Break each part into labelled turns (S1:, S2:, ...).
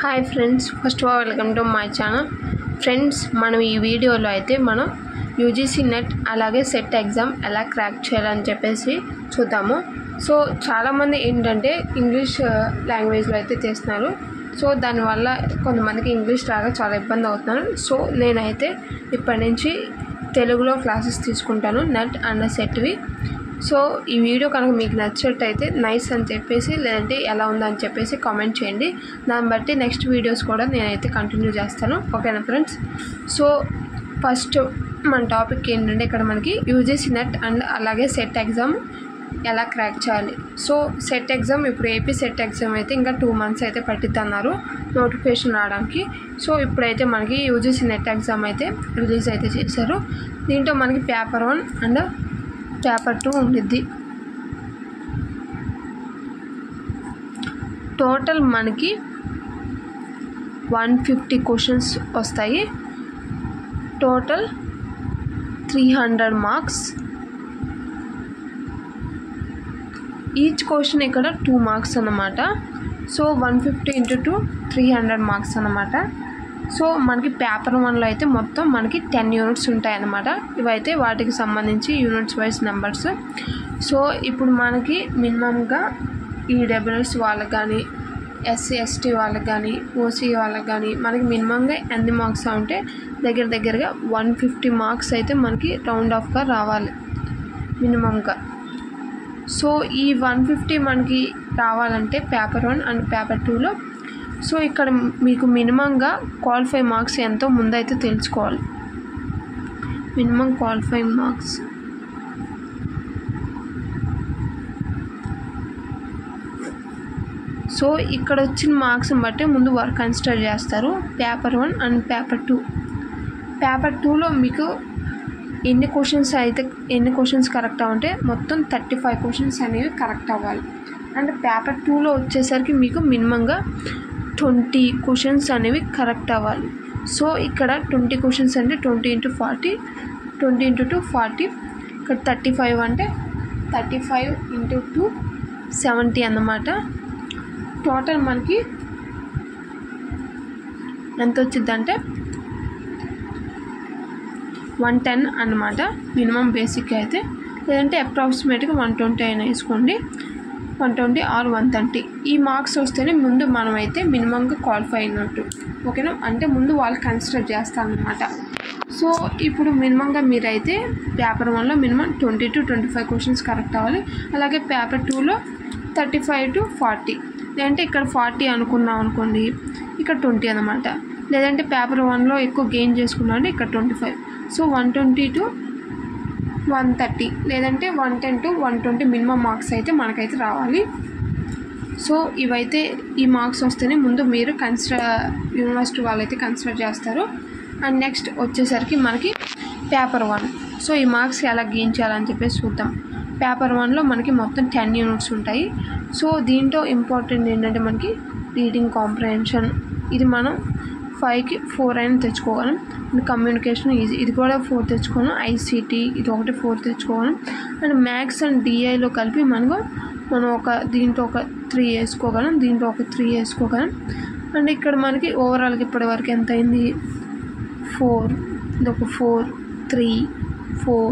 S1: Hi friends, first of all welcome to my channel. Friends, మనం ఈ వీడియోలో అయితే మనం యూజీసీ నెట్ అలాగే సెట్ ఎగ్జామ్ ఎలా క్రాక్ చేయాలని చెప్పేసి చూద్దాము. సో చాలామంది ఏంటంటే ఇంగ్లీష్ లాంగ్వేజ్లో అయితే చేస్తున్నారు. సో దానివల్ల కొంతమందికి ఇంగ్లీష్ రాక చాలా ఇబ్బంది అవుతున్నారు. సో నేనైతే ఇప్పటి నుంచి తెలుగులో క్లాసెస్ తీసుకుంటాను, నెట్ అండ్ సెట్వి. సో ఈ వీడియో కనుక మీకు నచ్చినట్టయితే నైస్ అని చెప్పేసి, లేదంటే ఎలా ఉందని చెప్పేసి కామెంట్ చేయండి. దాన్ని బట్టి నెక్స్ట్ వీడియోస్ కూడా నేనైతే కంటిన్యూ చేస్తాను. ఓకేనా ఫ్రెండ్స్? సో ఫస్ట్ మన టాపిక్ ఏంటంటే ఇక్కడ మనకి యూజీసీ నెట్ అండ్ అలాగే సెట్ ఎగ్జామ్ ఎలా క్రాక్ చేయాలి. సో సెట్ ఎగ్జామ్ ఇప్పుడు ఏపీ సెట్ ఎగ్జామ్ అయితే ఇంకా 2 months అయితే పట్టిద్దన్నారు నోటిఫికేషన్ రావడానికి. సో ఇప్పుడైతే మనకి యూజీసీ నెట్ ఎగ్జామ్ అయితే రిలీజ్ అయితే చేశారు. దీంట్లో మనకి పేపర్ 1 అండ్ పేపర్ 2 ఉండిద్ది. టోటల్ మనకి 150 క్వశ్చన్స్ వస్తాయి. Total 300 marks. ఈచ్ క్వశ్చన్ ఇక్కడ 2 marks అన్నమాట. సో 150 × 2 300 marks అన్నమాట. సో మనకి పేపర్ 1లో అయితే మొత్తం మనకి 10 units ఉంటాయి అన్నమాట. ఇవైతే వాటికి సంబంధించి యూనిట్స్ వైజ్ నెంబర్స్. సో ఇప్పుడు మనకి మినిమంగా ఈడబ్ల్యూఎస్ వాళ్ళకి కానీ, ఎస్సీ ఎస్టీ వాళ్ళకి కానీ, ఓసీ వాళ్ళకి కానీ మనకి మినిమంగా ఎన్ని మార్క్స్ ఉంటే దగ్గరగా 150 marks అయితే మనకి రౌండ్ ఆఫ్గా రావాలి మినిమంగా. సో ఈ 150 మనకి రావాలంటే పేపర్ 1 అండ్ పేపర్ 2లో సో ఇక్కడ మీకు మినిమంగా క్వాలిఫై మార్క్స్ ఎంతో ముందైతే తెలుసుకోవాలి. మినిమం క్వాలిఫైయింగ్ మార్క్స్ సో ఇక్కడ వచ్చిన మార్క్స్ని బట్టి ముందు వర్క్ కన్సిడర్ చేస్తారు. Paper 1 and paper 2. పేపర్ 2లో మీకు ఎన్ని క్వశ్చన్స్ కరెక్ట్ అవ్వంటే మొత్తం 35 క్వశ్చన్స్ అనేవి కరెక్ట్ అవ్వాలి. అండ్ పేపర్ 2లో వచ్చేసరికి మీకు మినిమంగా 20 క్వశ్చన్స్ అనేవి కరెక్ట్ అవ్వాలి. సో ఇక్కడ 20 క్వశ్చన్స్ అంటే 20 × 40, 20 × 2 40. ఇక్కడ 35 అంటే 35 × 2 70 అన్నమాట. టోటల్ మనకి ఎంత వచ్చిందంటే 110 అన్నమాట మినిమం బేసిక్ అయితే. లేదంటే అప్రాక్సిమేట్గా 120 అయినా వేసుకోండి, 120 ఆర్ 130. ఈ మార్క్స్ వస్తేనే ముందు మనమైతే మినిమంగా క్వాలిఫై అయినట్టు. ఓకేనా? అంటే ముందు వాళ్ళు కన్సిడర్ చేస్తారనమాట. సో ఇప్పుడు మినిమంగా మీరైతే పేపర్ 1లో మినిమం 20 to 25 క్వశ్చన్స్ కరెక్ట్ అవ్వాలి. అలాగే పేపర్ 2లో 35 to 40. లేదంటే ఇక్కడ 40 అనుకున్నాం అనుకోండి, ఇక్కడ 20 అనమాట. లేదంటే పేపర్ 1లో ఎక్కువ గెయిన్ చేసుకున్నాం అంటే ఇక్కడ 25. సో 120 to 130 లేదంటే 110 to 120 మినిమం మార్క్స్ అయితే మనకైతే రావాలి. సో ఇవైతే ఈ మార్క్స్ వస్తేనే ముందు మీరు యూనివర్సిటీ వాళ్ళైతే కన్సిడర్ చేస్తారు. అండ్ నెక్స్ట్ వచ్చేసరికి మనకి పేపర్ 1. సో ఈ మార్క్స్ ఎలా గెయిన్ చేయాలని చెప్పేసి చూద్దాం. పేపర్ 1లో మనకి మొత్తం 10 units ఉంటాయి. సో దీంట్లో ఇంపార్టెంట్ ఏంటంటే మనకి రీడింగ్ కాంప్రహెన్షన్, ఇది మనం 5కి 4 అయినా తెచ్చుకోగలం. అండ్ కమ్యూనికేషన్ ఈజీ, ఇది కూడా 4 తెచ్చుకోగలం. ఐసీటీ ఇది ఒకటి 4 తెచ్చుకోగలం. అండ్ మ్యాథ్స్ అండ్ డిఐలో కలిపి మనం దీంట్లో ఒక 3 వేసుకోగలం, దీంట్లో ఒక 3 వేసుకోగలం. అండ్ ఇక్కడ మనకి ఓవరాల్గా ఇప్పటి వరకు ఎంత అయింది? 4, ఇదొక 4, 3, 4,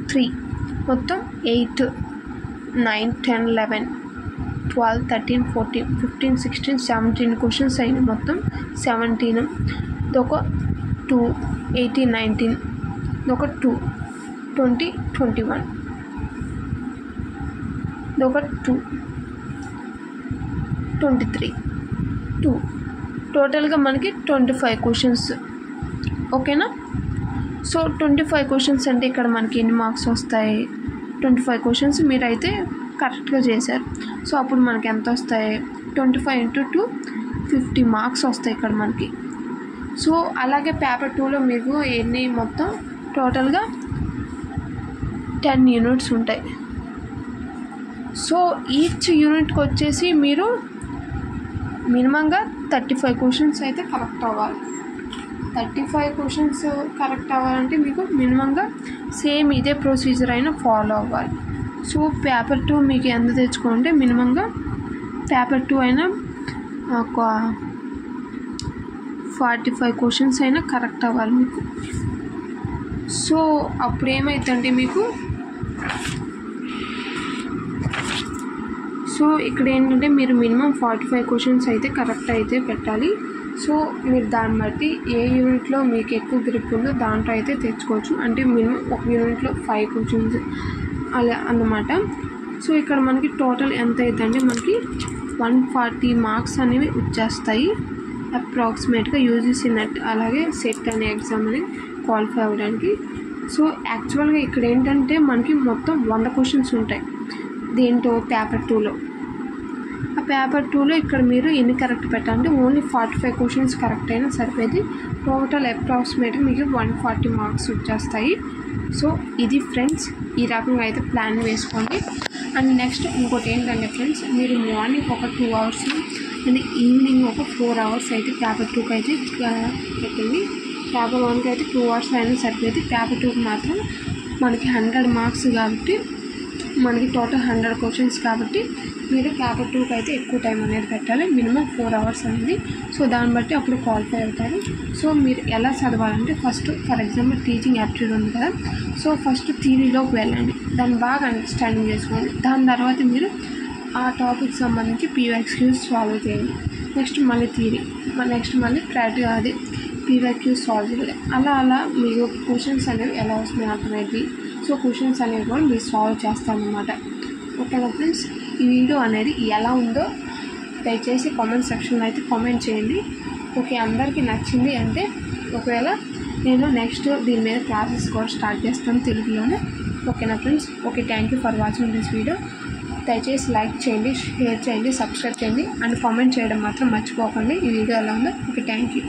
S1: 3 మొత్తం 8, 9, 10, 11, 12, 13, 14, 15, 16, 17 క్వశ్చన్స్ అయినాయి. మొత్తం 17. ఇదొక 2, 18, 19, ఇదొక 2, 20, 21, ఇదొక 2, 23, 2. టోటల్గా మనకి 25 క్వశ్చన్స్. ఓకేనా? సో 25 క్వశ్చన్స్ అంటే ఇక్కడ మనకి ఎన్ని మార్క్స్ వస్తాయి? 25 క్వశ్చన్స్ మీరైతే కరెక్ట్గా చేశారు. సో అప్పుడు మనకి ఎంత వస్తాయి? 25 × 2 50 మార్క్స్ వస్తాయి ఇక్కడ మనకి. సో అలాగే పేపర్ 2లో మీకు ఎన్ని మొత్తం టోటల్గా 10 units ఉంటాయి. సో ఈచ్ యూనిట్కి వచ్చేసి మీరు మినిమంగా 35 క్వశ్చన్స్ అయితే కరెక్ట్ అవ్వాలి. 35 క్వశ్చన్స్ కరెక్ట్ అవ్వాలంటే మీకు మినిమంగా సేమ్ ఇదే ప్రొసీజర్ అయినా ఫాలో అవ్వాలి. సో పేపర్ 2 మీకు ఎంత తెచ్చుకోంటే మినిమంగా పేపర్ 2 అయినా ఒక 45 క్వశ్చన్స్ అయినా కరెక్ట్ అవ్వాలి మీకు. సో అప్పుడు ఏమైతుందంటే మీకు సో ఇక్కడ ఏంటంటే మీరు మినిమం 45 క్వశ్చన్స్ అయితే కరెక్ట్ అయితే పెట్టాలి. సో మీరు దాన్ని బట్టి ఏ యూనిట్లో మీకు ఎక్కువ గ్రిప్ ఉందో దాంట్లో అయితే తెచ్చుకోవచ్చు. అంటే మినిమం ఒక యూనిట్లో 5 క్వశ్చన్స్ అలా అన్నమాట. సో ఇక్కడ మనకి టోటల్ ఎంత అవుతుందంటే మనకి 140 మార్క్స్ అనేవి వచ్చేస్తాయి అప్రాక్సిమేట్గా యూజీసీ నెట్ అలాగే సెట్ అనే ఎగ్జామ్ అనేది క్వాలిఫై అవ్వడానికి. సో యాక్చువల్గా ఇక్కడ ఏంటంటే మనకి మొత్తం 100 క్వశ్చన్స్ ఉంటాయి దేంట్లో పేపర్ 2లో. ఆ పేపర్ 2లో ఇక్కడ మీరు ఎన్ని కరెక్ట్ పెట్టాలంటే ఓన్లీ 45 క్వశ్చన్స్ కరెక్ట్ అయినా సరిపోయింది. టోటల్ అప్రాక్సిమేట్గా మీకు 140 మార్క్స్ వచ్చేస్తాయి. సో ఇది ఫ్రెండ్స్, ఈ రకంగా అయితే ప్లాన్ వేసుకోండి. అండ్ నెక్స్ట్ ఇంకోటి ఏంటంటే ఫ్రెండ్స్, మీరు మార్నింగ్ ఒక 2 అవర్స్ అండ్ ఈవినింగ్ ఒక 4 అవర్స్ అయితే పేపర్ 2కి అయితే పెట్టండి. పేపర్ 1కి అయితే 2 అవర్స్ అయినా సరిపోయింది. పేపర్ 2కి మాత్రం మనకి 100 మార్క్స్ కాబట్టి మనకి టోటల్ 100 క్వశ్చన్స్ కాబట్టి మీరు పేపర్ 2కి అయితే ఎక్కువ టైం అనేది పెట్టాలి, మినిమం 4 అవర్స్ అనేది. సో దాన్ని బట్టి అప్పుడు క్వాలిఫై అవుతారు. సో మీరు ఎలా చదవాలంటే first for example teaching aptitude ఉంది కదా, సో ఫస్ట్ థియరీలోకి వెళ్ళండి, దాన్ని బాగా అండర్స్టాండింగ్ చేసుకోండి. దాని తర్వాత మీరు ఆ టాపిక్ సంబంధించి PYQs సాల్వ్ చేయండి. నెక్స్ట్ మళ్ళీ థియరీ, నెక్స్ట్ మళ్ళీ ప్రాక్టికల్ అది PYQs సాల్వ్ చేయాలి. అలా అలా మీకు క్వశ్చన్స్ అనేవి ఎలా వస్తున్నాయి అర్థమైంది. సో క్వశ్చన్స్ అనేవి కూడా మీరు సాల్వ్ చేస్తారన్నమాట. ఓకేనా ఫ్రెండ్స్, ఈ వీడియో అనేది ఎలా ఉందో దయచేసి కామెంట్ సెక్షన్లో అయితే కామెంట్ చేయండి. ఓకే, అందరికీ నచ్చింది అంటే ఒకవేళ నేను నెక్స్ట్ దీని మీద క్లాసెస్ కూడా స్టార్ట్ చేస్తాను తెలుగులోనే. ఓకేనా friends, okay, thank you for watching this video. దయచేసి లైక్ చేయండి, షేర్ చేయండి, సబ్స్క్రైబ్ చేయండి అండ్ కామెంట్ చేయడం మాత్రం మర్చిపోకండి ఈ వీడియో ఎలా ఉందో. Okay, thank you.